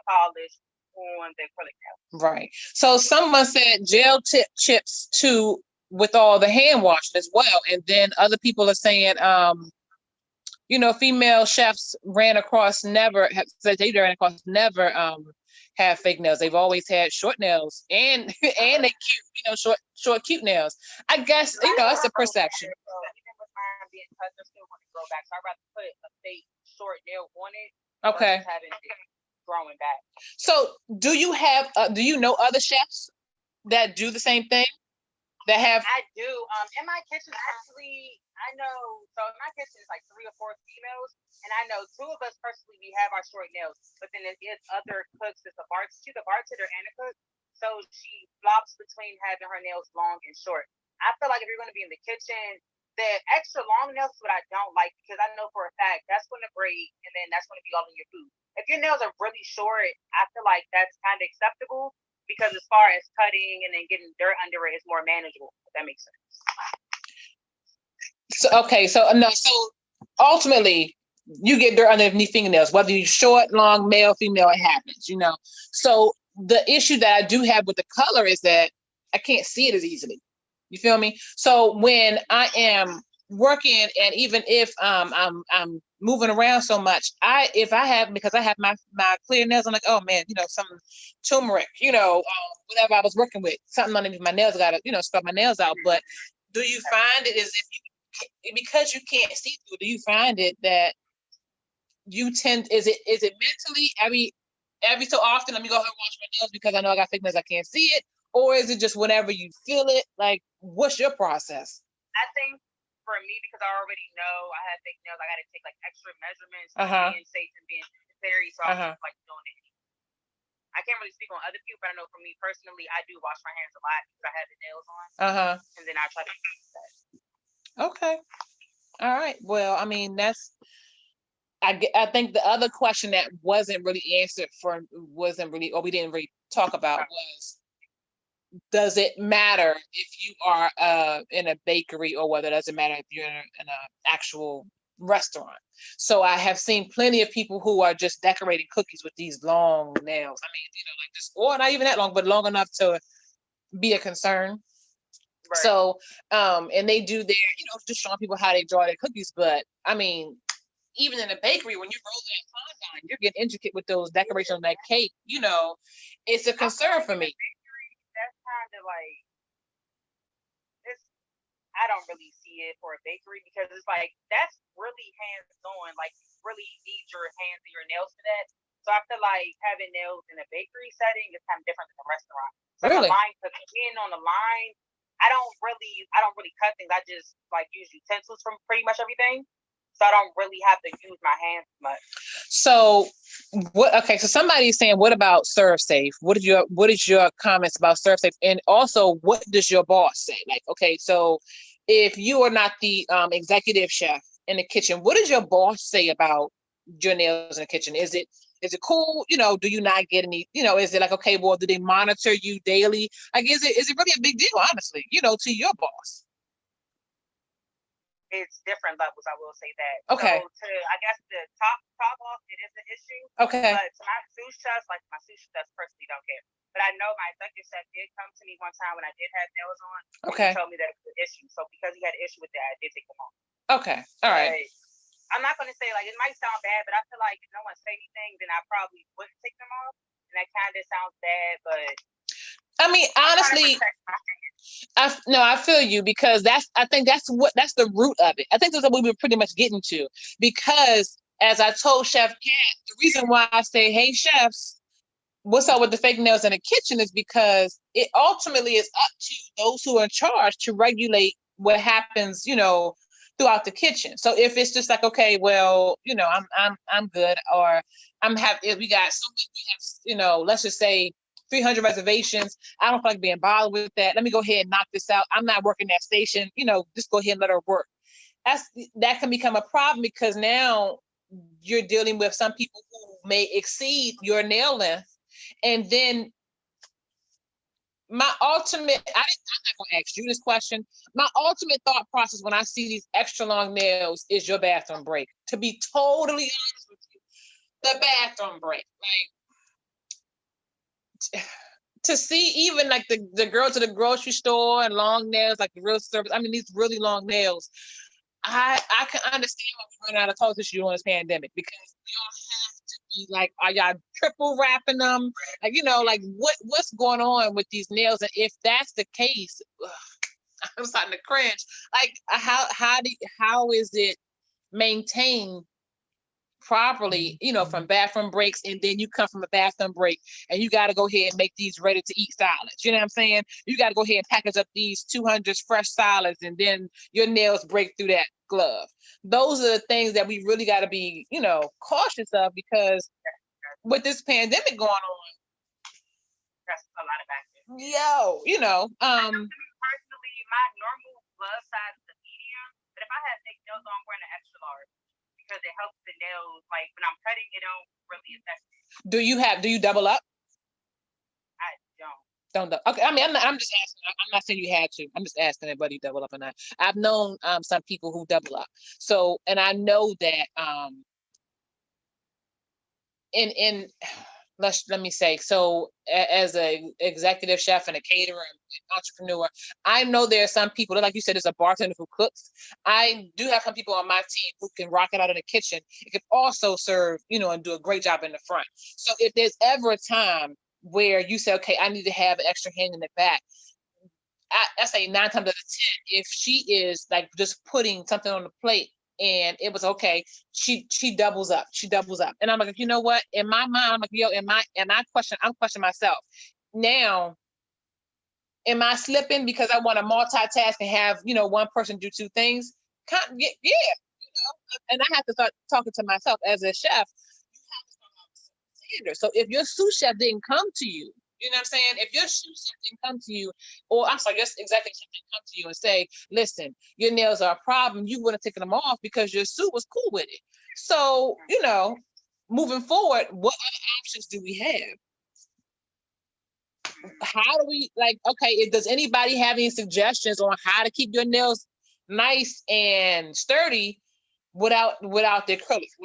polish on the acrylic nails. Right. So someone said gel chips too with all the hand washing as well. And then other people are saying, female chefs said they ran across never have fake nails. They've always had short nails and and they cute, short cute nails. I guess it's a perception. Even with mine being cut, I still want to grow back. So I'd rather put a fake short nail on it. Okay. Versus having it growing back. So do you know other chefs that do the same thing? That have I do. In my kitchen, actually, I know. So in my kitchen, it's like 3 or 4 females, and I know 2 of us personally we have our short nails. But then it's other cooks. She's a bartender and a cook, so she flops between having her nails long and short. I feel like if you're going to be in the kitchen, the extra long nails is what I don't like because I know for a fact that's going to break, and then that's going to be all in your food. If your nails are really short, I feel like that's kind of acceptable because as far as cutting and then getting dirt under it is more manageable. If that makes sense. So okay, so no, so ultimately you get dirt underneath fingernails, whether you're short, long, male, female, it happens, you know. So the issue that I do have with the color is that I can't see it as easily. You feel me? So when I am working, and even if I'm moving around so much, if I have, because I have my clear nails, I'm like, oh man, you know, some turmeric, you know, whatever I was working with, something underneath my nails, got to, you know, scrub my nails out. But do you find it as if you, because you can't see through, do you find it that you tend, is it mentally every so often, let me go ahead and wash my nails because I know I got fake nails, I can't see it? Or is it just whenever you feel it? Like, what's your process? I think for me, because I already know I have fake nails, I got to take like extra measurements, being safe and being necessary. So I'm just like doing it. I can't really speak on other people, but I know for me personally, I do wash my hands a lot because I have the nails on. And then I try to do that. Okay. All right. Well, I mean, I think the other question that wasn't really answered or we didn't really talk about was, does it matter if you are in a bakery, or whether it doesn't matter if you're in an actual restaurant? So I have seen plenty of people who are just decorating cookies with these long nails. I mean, you know, like this, or not even that long, but long enough to be a concern. Right. So, and they do their, you know, just showing people how they draw their cookies. But I mean, even in a bakery, when you roll that fondant, you're getting intricate with those decorations on that cake. You know, it's a concern for me. That's kind of like, I don't really see it for a bakery because it's like, that's really hands-on. Like, you really need your hands and your nails for that. So I feel like having nails in a bakery setting is kind of different than a restaurant. So really? The line, because being on the line, I don't really cut things. I just like use utensils from pretty much everything. So I don't really have to use my hands much. So what? Okay, so somebody's saying, what about ServSafe? What is your comments about ServSafe? And also, what does your boss say? Like, okay, so if you are not the executive chef in the kitchen, what does your boss say about your nails in the kitchen? Is it cool? You know, do you not get any? You know, is it like, okay, well, do they monitor you daily? Like, is it really a big deal? Honestly, you know, to your boss. It's different levels, I will say that. Okay. So I guess the top off, it is an issue. Okay. But to my sous chefs, like my sous chefs personally don't care. But I know my executive chef did come to me one time when I did have nails on. Okay. And he told me that it was an issue. So because he had an issue with that, I did take them off. Okay. All right. But I'm not going to say, like, it might sound bad, but I feel like if no one say anything, then I probably wouldn't take them off. And that kind of sounds bad, but I mean, honestly, I feel you, because I think that's the root of it. I think that's what we were pretty much getting to, because as I told Chef Kat, the reason why I say, hey chefs, what's up with the fake nails in the kitchen, is because it ultimately is up to those who are in charge to regulate what happens, you know, throughout the kitchen. So if it's just like, okay, well, you know, I'm good, or we got something, we have, you know, let's just say 300 reservations. I don't feel like being bothered with that. Let me go ahead and knock this out. I'm not working that station, you know, just go ahead and let her work. That can become a problem, because now you're dealing with some people who may exceed your nail length. And then I'm not going to ask you this question. My ultimate thought process when I see these extra long nails is your bathroom break. To be totally honest with you, the bathroom break. Like, to see even like the girls at the grocery store and long nails, like the real service. I mean, these really long nails. I can understand why we run out of toilet tissue during this pandemic, because we all have to be like, are y'all triple wrapping them? Like, you know, like what's going on with these nails? And if that's the case, I'm starting to cringe. Like, how is it maintained properly, you know, from bathroom breaks, and then you come from a bathroom break and you got to go ahead and make these ready to eat salads. You know what I'm saying? You got to go ahead and package up these 200 fresh salads, and then your nails break through that glove. Those are the things that we really got to be, you know, cautious of, because with this pandemic going on, that's a lot of factors. You know, personally, my normal glove size is a medium, but if I have fake nails on, I'm wearing an extra large, because it helps the nails. Like when I'm cutting, it don't really affect it. Do you double up? I don't. Don't. Okay, I mean, I'm just asking. I'm not saying you had to. I'm just asking if buddy double up or not. I've known some people who double up. So, and I know that in let me say, so as a executive chef and a caterer and entrepreneur, I know there are some people that, like you said, there's a bartender who cooks. I do have some people on my team who can rock it out in the kitchen. It can also serve, and do a great job in the front. So if there's ever a time where you say, okay, I need to have an extra hand in the back, I say 9 times out of 10, if she is like just putting something on the plate and it was okay, she doubles up. She doubles up. And I'm like, you know what? In my mind, I'm like, yo, I'm questioning myself. Now, am I slipping because I want to multitask and have, one person do 2 things? Yeah. And I have to start talking to myself as a chef. You have to start having some standards. So if your sous chef didn't come to you, you know what I'm saying? If your sous chef didn't come to you, or I'm sorry, your executive chef didn't come to you and say, listen, your nails are a problem, you wouldn't have taken them off because your sous was cool with it. So, moving forward, what other options do we have? How do we, okay, does anybody have any suggestions on how to keep your nails nice and sturdy without the acrylics,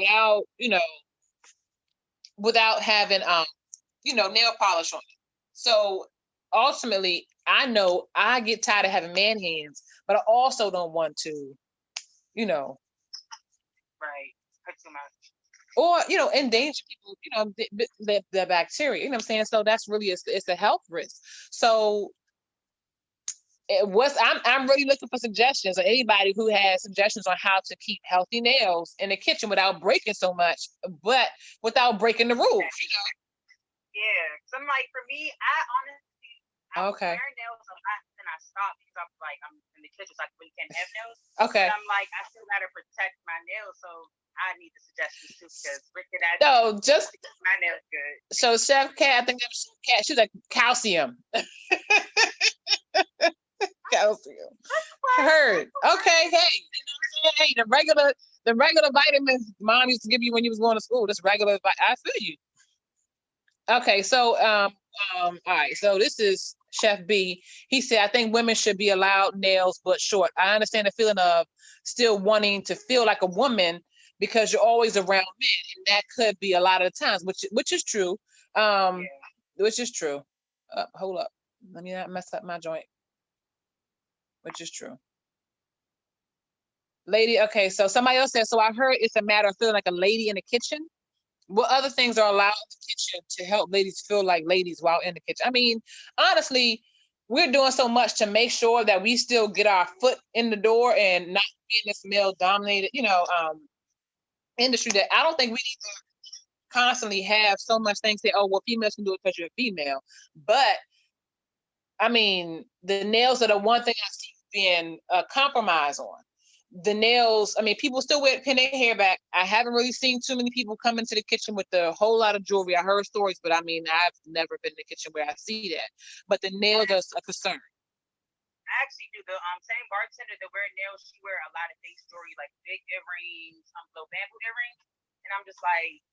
without having nail polish on it? So ultimately, I know I get tired of having man hands, but I also don't want to, right, put too much. Or endanger people, the bacteria. You know what I'm saying? So that's really it's a health risk. So I'm really looking for suggestions, or anybody who has suggestions on how to keep healthy nails in the kitchen without breaking so much, but without breaking the rules. Yeah, so I'm like, for me, I honestly, I was wearing nails a lot, and I stopped because I'm in the kitchen, so I really can't have nails. Okay. But I'm like, I still gotta protect my nails, so I need the suggestions too, because Ricky, just my nails good. So Chef Cat, I think that was Chef Cat. She's like calcium. Calcium. Heard. Okay, hey, hey, the regular vitamins mom used to give you when you was going to school. This regular, I feel you. Okay, so all right. So this is Chef B. He said, I think women should be allowed nails but short. I understand the feeling of still wanting to feel like a woman because you're always around men, and that could be a lot of the times, which is true. Which is true. Hold up. Let me not mess up my joint. Which is true. Lady, okay, so somebody else said, so I heard it's a matter of feeling like a lady in the kitchen. What other things are allowed in the kitchen to help ladies feel like ladies while in the kitchen? I mean, honestly, we're doing so much to make sure that we still get our foot in the door and not be in this male-dominated, industry, that I don't think we need to constantly have so much things say, oh, well, females can do it because you're a female. But, I mean, the nails are the one thing I see being a compromise on. The nails, I mean, people still pin their hair back. I haven't really seen too many people come into the kitchen with a whole lot of jewelry. I heard stories, but I mean, I've never been in the kitchen where I see that. But the nails are a concern. I actually do. The same bartender that wear nails, she wear a lot of face jewelry, like big earrings, little bamboo earrings. And I'm just like,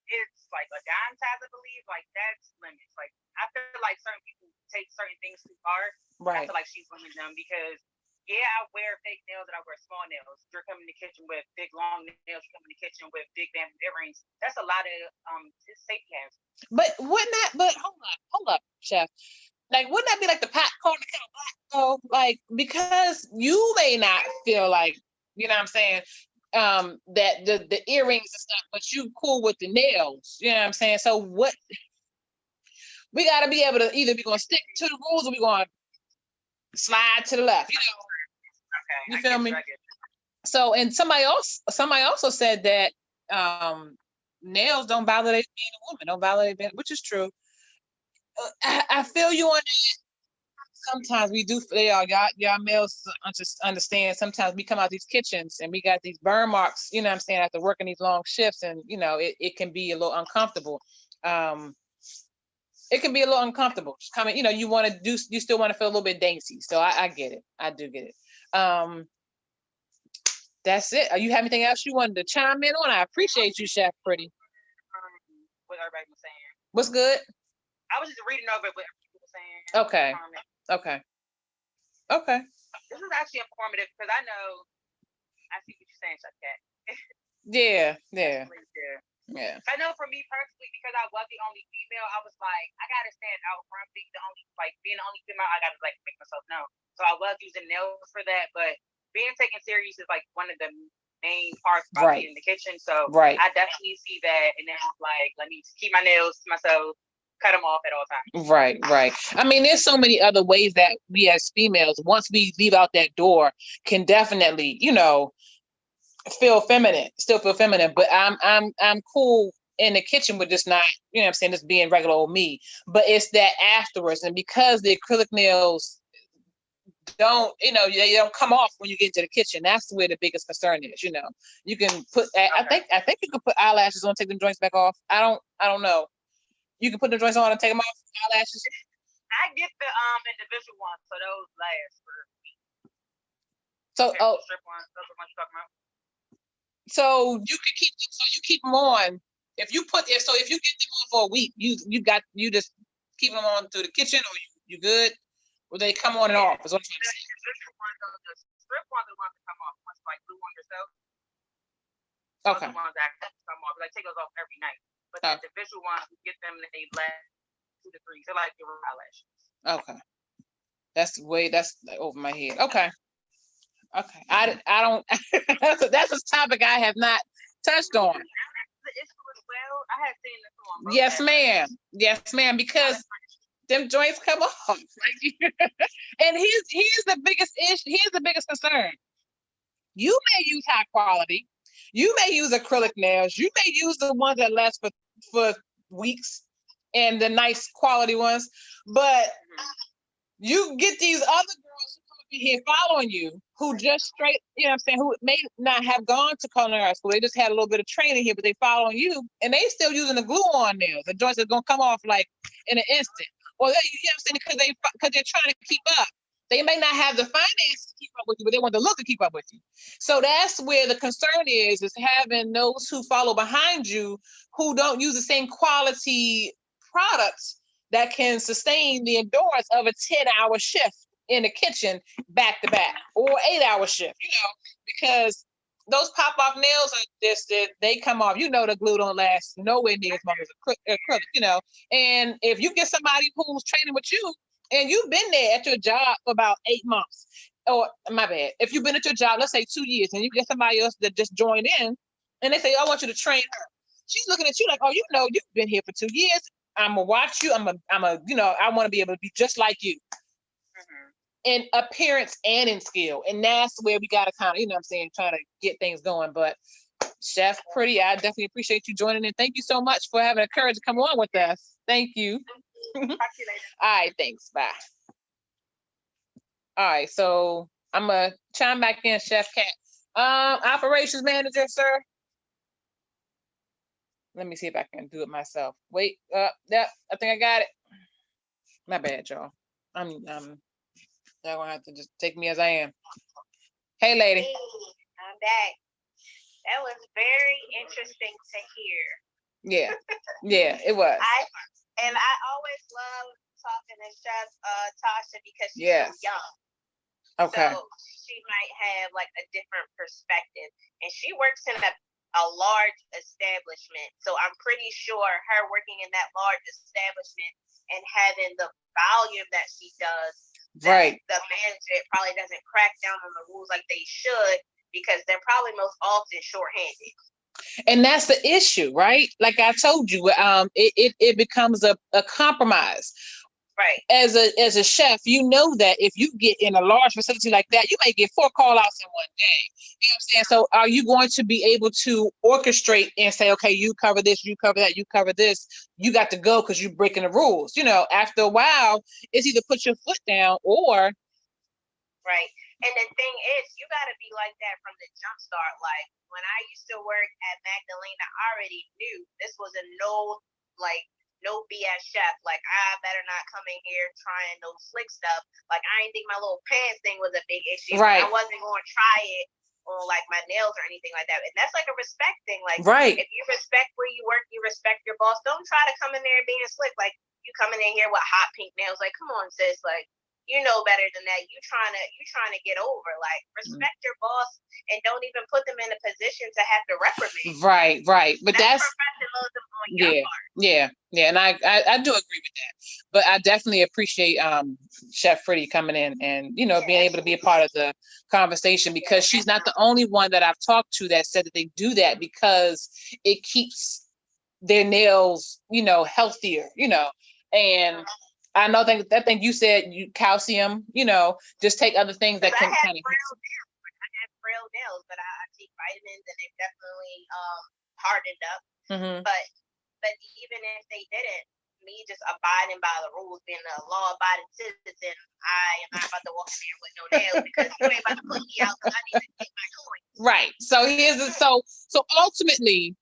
it's like a dime size, I believe. Like, that's limits. Like, I feel like certain people take certain things too far. Right. I feel like she's limiting them because, yeah, I wear fake nails and I wear small nails. You're coming in the kitchen with big long nails. You're coming in the kitchen with big bamboo earrings. That's a lot of safety hazards. But wouldn't that? But hold up, Chef. Like, wouldn't that be like the pot calling the kettle black? So, like, because you may not feel like, you know what I'm saying, that the earrings and stuff, but you cool with the nails. You know what I'm saying? So what? We got to be able to either be going to stick to the rules or we going to slide to the left. Okay, you feel me? So, and somebody also said that nails don't validate being a woman, don't validate being, which is true. I feel you on that. Sometimes we do. Y'all males understand. Sometimes we come out these kitchens and we got these burn marks. You know what I'm saying, after working these long shifts, and it can be a little uncomfortable. It can be a little uncomfortable. Just coming, you still want to feel a little bit dainty. So I get it. I do get it. That's it. You have anything else you wanted to chime in on? I appreciate you, Chef Pretty. What everybody was saying. What's good? I was just reading over what people were was saying. Okay. Okay. Okay. This is actually informative because I know I see what you're saying, Chuck Cat. Yeah. I know for me personally, because I was the only female, I was like, I gotta stand out from being the only female. I gotta like make myself known. So I was using nails for that, but being taken serious is like one of the main parts about being in the kitchen. So I definitely see that, and then I'm like, let me keep my nails to myself, cut them off at all times. Right. I mean, there's so many other ways that we as females, once we leave out that door, can definitely, still feel feminine, but I'm cool in the kitchen with just not, what I'm saying, just being regular old me. But it's that afterwards, and because the acrylic nails don't, they don't come off when you get into the kitchen. That's where the biggest concern is. You can put, I think you can put eyelashes on, take them joints back off. I don't know. You can put the joints on and take them off, eyelashes. I get the individual ones, so those last for a week. So strip ones, those are the ones you're talking about. So you can keep them. So you keep them on. If you get them on for a week, you just keep them on through the kitchen, or you good? Or they come on and off? Is what I'm trying to say. The strip ones are the ones that come off once like glue on yourself. Okay. Those are the ones that come off. Like take those off every night. But the individual ones, you get them and they last 2 to 3. They're like your eyelashes. Okay. That's over my head. Okay. I don't. That's a topic I have not touched on. The issue as well. I had seen this one. Yes, ma'am. Because them joints come off. And here's the biggest issue. Here's the biggest concern. You may use high quality. You may use acrylic nails. You may use the ones that last for weeks, and the nice quality ones. But you get these other girls who come up in here following you, who just straight, who may not have gone to culinary school. They just had a little bit of training here, but they following you, and they still using the glue-on nails. The joints are gonna come off like in an instant. Or because they're trying to keep up. They may not have the finances to keep up with you, but they want the look to keep up with you. So that's where the concern is having those who follow behind you who don't use the same quality products that can sustain the endurance of a 10-hour shift in the kitchen back to back, or 8-hour shift, because those pop-off nails are just, they come off, the glue don't last nowhere near as long as acrylic, and if you get somebody who's training with you and you've been there at your job for about 8 months, or my bad, if you've been at your job, let's say 2 years, and you get somebody else that just joined in and they say, I want you to train her. She's looking at you like, oh, you've been here for 2 years. I'm gonna watch you. I want to be able to be just like you, in appearance and in skill. And that's where we gotta kind of, try to get things going. But Chef Pretty, I definitely appreciate you joining in. Thank you so much for having the courage to come on with us. Thank you. Talk to you later. All right, thanks. Bye. All right, so I'm gonna chime back in, Chef Cat. Operations manager, sir. Let me see if I can do it myself. Wait, yeah, I think I got it. My bad, y'all. Y'all gonna have to just take me as I am. Hey, lady. Hey, I'm back. That was very interesting to hear. Yeah, it was. I always love talking to Chef Tasha because she's so young. Okay. So she might have like a different perspective, and she works in a large establishment. So I'm pretty sure her working in that large establishment and having the volume that she does, right, the management probably doesn't crack down on the rules like they should, because they're probably most often shorthanded. And that's the issue, right? Like I told you, it becomes a compromise. Right. As a chef, that if you get in a large facility like that, you may get 4 call-outs in one day. You know what I'm saying? So are you going to be able to orchestrate and say, okay, you cover this, you cover that, you cover this, you got to go because you're breaking the rules? After a while, it's either put your foot down or... Right. And the thing is, you got to be like that from the jump start. Like, when I used to work at Magdalena, I already knew this was a no BS chef. Like, I better not come in here trying no slick stuff. Like, I didn't think my little pants thing was a big issue. Right. I wasn't going to try it on, like, my nails or anything like that. And that's like a respect thing. Like, right, if you respect where you work, you respect your boss. Don't try to come in there being slick. Like, you coming in here with hot pink nails, like, come on, sis, like, you know better than that. You trying to get over. Like, respect your boss and don't even put them in a position to have to reprimand. Right. But that's professionalism on your part. Yeah. And I do agree with that. But I definitely appreciate Chef Freddie coming in and, you know, being able to be a part of the conversation, because she's not the only one that I've talked to that said that they do that because it keeps their nails, you know, healthier, you know, and I know that thing you said, calcium, you know, just take other things that can kind of. I have frail nails, but I take vitamins and they've definitely hardened up. But even if they didn't, me just abiding by the rules, being a law-abiding citizen, I am not about to walk in there with no nails because you ain't about to put me out because I need to get my coin. Right. So so ultimately,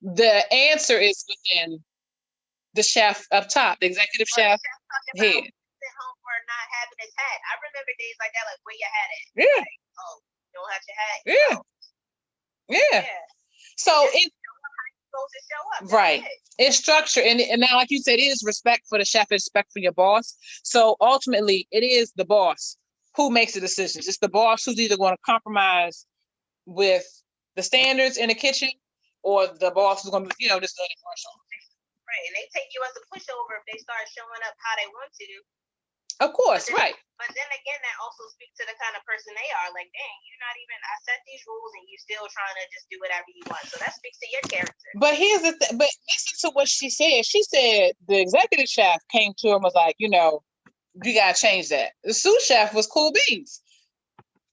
the answer is within the chef up top, the executive chef head. Sent home for not having his hat. I remember days like that, like, where your hat at? Yeah. Like, oh, you don't have your hat? Yeah. So it's supposed to show up. Right. It's structure. And now, like you said, it is respect for the chef, respect for your boss. So ultimately, it is the boss who makes the decisions. It's the boss who's either going to compromise with the standards in the kitchen, or the boss who's going to be, you know, just doing it commercial. Right, and they take you as a pushover if they start showing up how they want to. Of course, right. But then again, that also speaks to the kind of person they are. Like, dang, you're not even, I set these rules and you still trying to just do whatever you want. So that speaks to your character. But here's the thing, but listen to what she said. She said the executive chef came to her and was like, you know, you gotta change that. The sous chef was cool beans.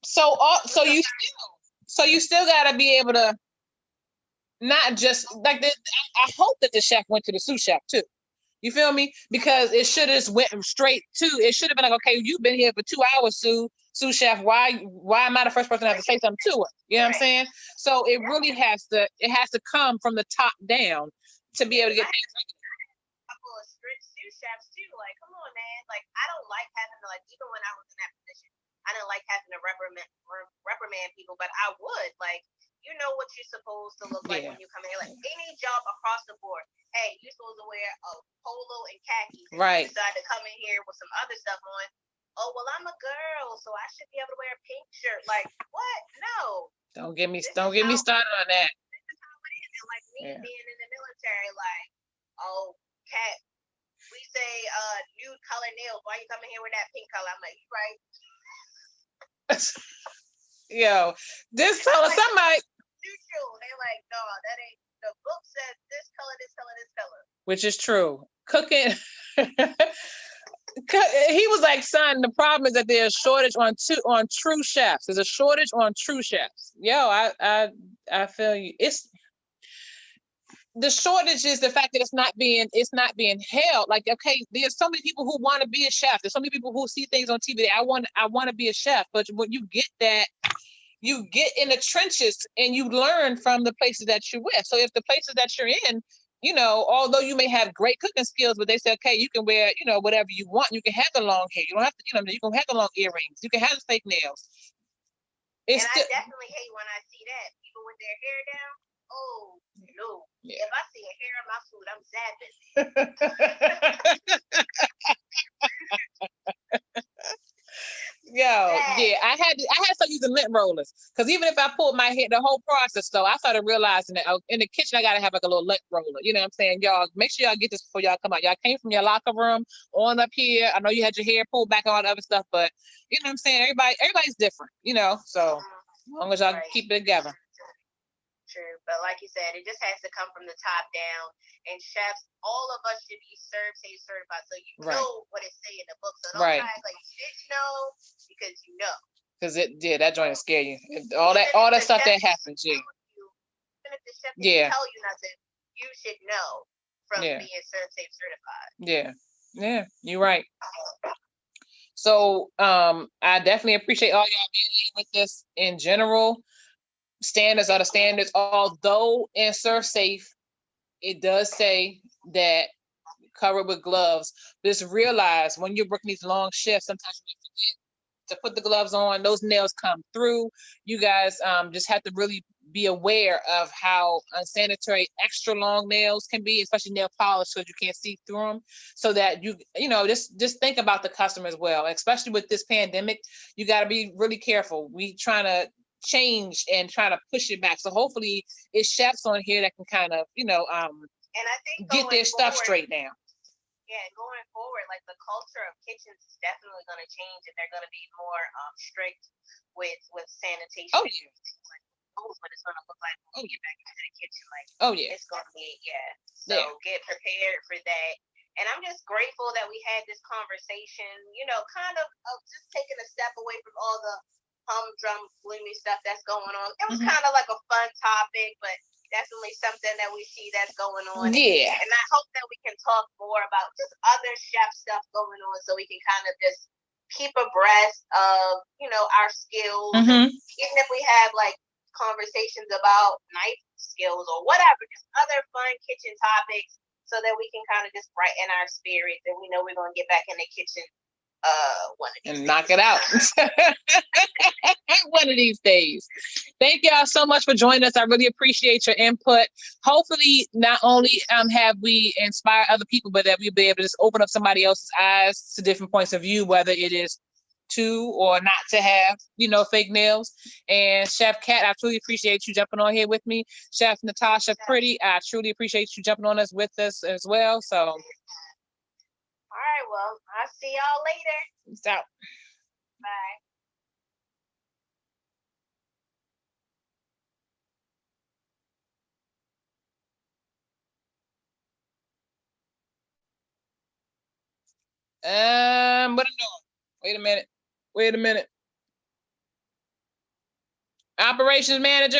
So you still gotta be able to not just like I hope that the chef went to the sous chef too. You feel me? Because it should have just went straight to. It should have been like, okay, you've been here for 2 hours, sous chef. Why am I the first person to have to say something to her? You know what I'm saying? So it really has to come from the top down to be able to get things. A couple of strict sous chefs too. Like, come on, man. Like, I don't like having to, like, even when I was in that position, I didn't like having to reprimand people, but I would, like, you know what you're supposed to look like when you come in here. Like, any job across the board, hey, you're supposed to wear a polo and khakis. Right. You decide to come in here with some other stuff on. Oh, well, I'm a girl, so I should be able to wear a pink shirt. Like, what? No. Don't get me started on that. This is how it is. And like me being in the military, like, oh, cat, we say nude color nails. Why you coming here with that pink color? I'm like, you right. Yo, this color, like, somebody. Neutral. They're like, no, that ain't. The book says this color, this color, this color. Which is true. Cooking. He was like, son, the problem is that there's a shortage on true chefs. There's a shortage on true chefs. Yo, I feel you. It's the shortage is the fact that it's not being held. Like, okay, there's so many people who want to be a chef. There's so many people who see things on TV. I want to be a chef. But when you get that, you get in the trenches and you learn from the places that you're with. So if the places that you're in, you know, although you may have great cooking skills, but they say, okay, you can wear, you know, whatever you want. You can have the long hair. You don't have to, you know, you can have the long earrings. You can have the fake nails. I definitely hate when I see that. People with their hair down. Oh, no. Yeah. If I see a hair in my food, I'm zapping. Yo, yeah, I had to start using lint rollers, because even if I pulled my hair, the whole process. So I started realizing that in the kitchen I gotta have like a little lint roller. You know what I'm saying? Y'all make sure y'all get this before y'all come out. Y'all came from your locker room on up here. I know you had your hair pulled back and all the other stuff, but you know what I'm saying? Everybody's different, you know. So as long as y'all keep it together. True, but like you said, it just has to come from the top down. And chefs, all of us should be safe certified, so you know what it say in the book. So don't try like you didn't know, because you know. Because that joint will scare you. All that stuff that happens, even if the chef didn't tell you nothing, you should know from being safe certified. Yeah, you're right. So I definitely appreciate all y'all being with us in general. Standards are the standards, although in Serve Safe, it does say that cover with gloves. Just realize when you're working these long shifts, sometimes you forget to put the gloves on. Those nails come through. You guys just have to really be aware of how unsanitary extra long nails can be, especially nail polish, because you can't see through them. So that you know, just think about the customer as well. Especially with this pandemic, you got to be really careful. We trying to change and try to push it back. So hopefully, it's chefs on here that can kind of, you know, and I think get their stuff straight now. Yeah, going forward, like the culture of kitchens is definitely going to change, and they're going to be more strict with sanitation. Oh yeah. What it's going to look like when we get back into the kitchen. Like, it's going to be So get prepared for that. And I'm just grateful that we had this conversation. You know, kind of just taking a step away from all the humdrum, gloomy stuff that's going on. It was kind of like a fun topic, but definitely something that we see that's going on. Yeah. And I hope that we can talk more about just other chef stuff going on, so we can kind of just keep abreast of, you know, our skills. And even if we have like conversations about knife skills or whatever, just other fun kitchen topics, so that we can kind of just brighten our spirits, and we know we're going to get back in the kitchen one of these and days. knock it out. One of these days. Thank y'all so much for joining us. I really appreciate your input. Hopefully, not only have we inspired other people, but that we'll be able to just open up somebody else's eyes to different points of view, whether it is to or not to have, you know, fake nails. And Chef Kat, I truly appreciate you jumping on here with me. Chef Natasha Pretty, I truly appreciate you jumping on us with us as well. So, all right, well, I'll see y'all later. Peace out. Bye. What am I doing? Wait a minute. Operations manager.